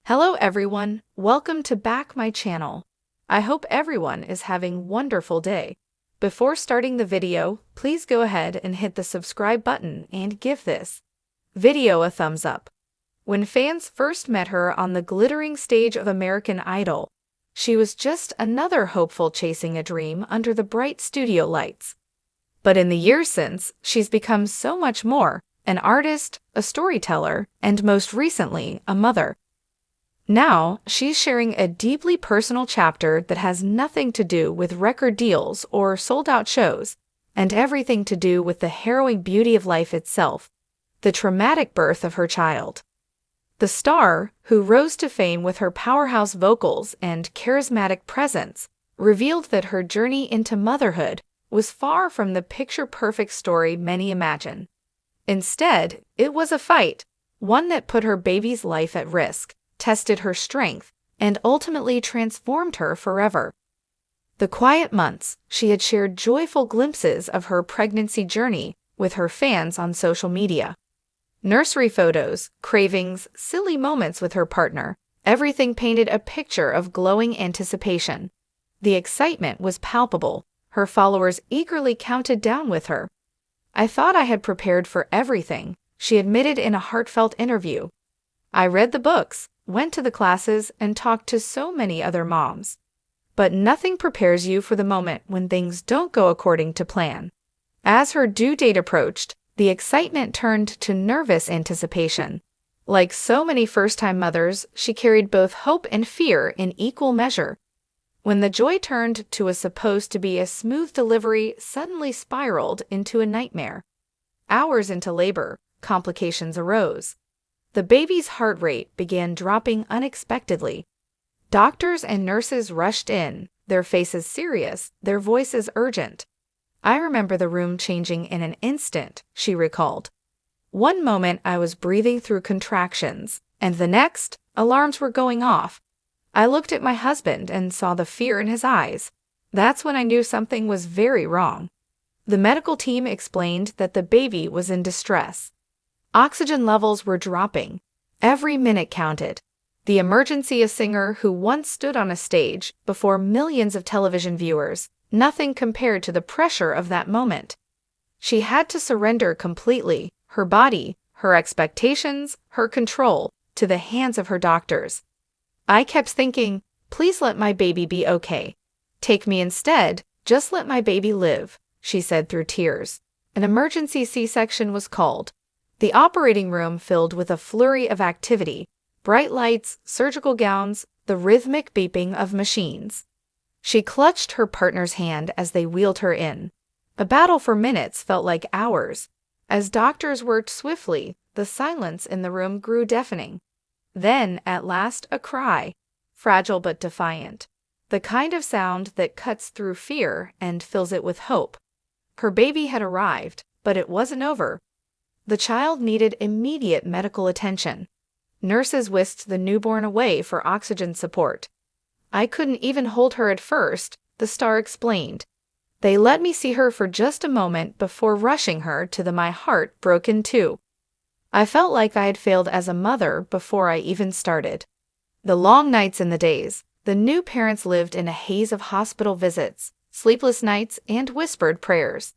Hello everyone, welcome to back my channel. I hope everyone is having wonderful day. Before starting the video, please go ahead and hit the subscribe button and give this video a thumbs up. When fans first met her on the glittering stage of American Idol, she was just another hopeful chasing a dream under the bright studio lights. But in the years since, she's become so much more, an artist, a storyteller, and most recently, a mother. Now, she's sharing a deeply personal chapter that has nothing to do with record deals or sold-out shows, and everything to do with the harrowing beauty of life itself, the traumatic birth of her child. The star, who rose to fame with her powerhouse vocals and charismatic presence, revealed that her journey into motherhood was far from the picture-perfect story many imagine. Instead, it was a fight, one that put her baby's life at risk, tested her strength, and ultimately transformed her forever. The quiet months, she had shared joyful glimpses of her pregnancy journey with her fans on social media. Nursery photos, cravings, silly moments with her partner, everything painted a picture of glowing anticipation. The excitement was palpable, her followers eagerly counted down with her. "I thought I had prepared for everything," she admitted in a heartfelt interview. "I read the books, went to the classes, and talked to so many other moms. But nothing prepares you for the moment when things don't go according to plan." As her due date approached, the excitement turned to nervous anticipation. Like so many first-time mothers, she carried both hope and fear in equal measure. When the joy turned to a supposed to be a smooth delivery suddenly spiraled into a nightmare. Hours into labor, complications arose. The baby's heart rate began dropping unexpectedly. Doctors and nurses rushed in, their faces serious, their voices urgent. "I remember the room changing in an instant," she recalled. "One moment I was breathing through contractions, and the next, alarms were going off. I looked at my husband and saw the fear in his eyes. That's when I knew something was very wrong." The medical team explained that the baby was in distress. Oxygen levels were dropping. Every minute counted. The emergency singer who once stood on a stage before millions of television viewers, nothing compared to the pressure of that moment. She had to surrender completely, her body, her expectations, her control, to the hands of her doctors. "I kept thinking, please let my baby be okay. Take me instead, just let my baby live," she said through tears. An emergency C-section was called. The operating room filled with a flurry of activity, bright lights, surgical gowns, the rhythmic beeping of machines. She clutched her partner's hand as they wheeled her in. A battle for minutes felt like hours. As doctors worked swiftly, the silence in the room grew deafening. Then, at last, a cry, fragile but defiant. The kind of sound that cuts through fear and fills it with hope. Her baby had arrived, but it wasn't over. The child needed immediate medical attention. Nurses whisked the newborn away for oxygen support. "I couldn't even hold her at first," the star explained. "They let me see her for just a moment before rushing her to my heart broke in two. I felt like I had failed as a mother before I even started." The long nights and the days, the new parents lived in a haze of hospital visits, sleepless nights, and whispered prayers.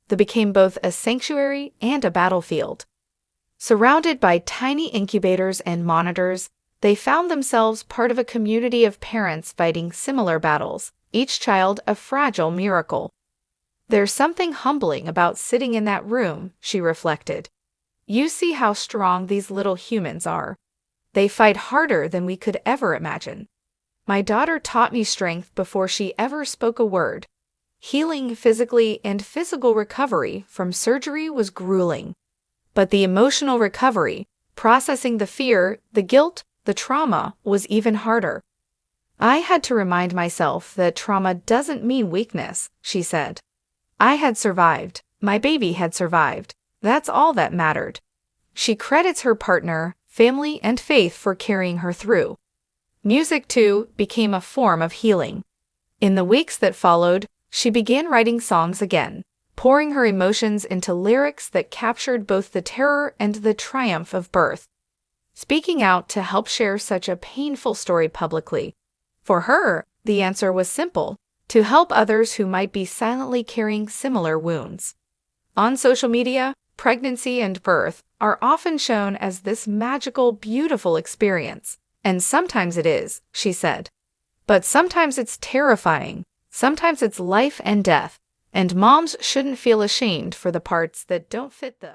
They became both a sanctuary and a battlefield. Surrounded by tiny incubators and monitors, they found themselves part of a community of parents fighting similar battles, each child a fragile miracle. "There's something humbling about sitting in that room," she reflected. "You see how strong these little humans are. They fight harder than we could ever imagine. My daughter taught me strength before she ever spoke a word." Healing physically and physical recovery from surgery was grueling. But the emotional recovery, processing the fear, the guilt, the trauma, was even harder. "I had to remind myself that trauma doesn't mean weakness," she said. "I had survived. My baby had survived. That's all that mattered." She credits her partner, family, and faith for carrying her through. Music, too, became a form of healing. In the weeks that followed, she began writing songs again, pouring her emotions into lyrics that captured both the terror and the triumph of birth. speaking out to help share such a painful story publicly. For her, the answer was simple: to help others who might be silently carrying similar wounds. On social media, pregnancy and birth are often shown as this magical, beautiful experience. And sometimes it is, she said. But sometimes it's terrifying. Sometimes it's life and death. And moms shouldn't feel ashamed for the parts that don't fit the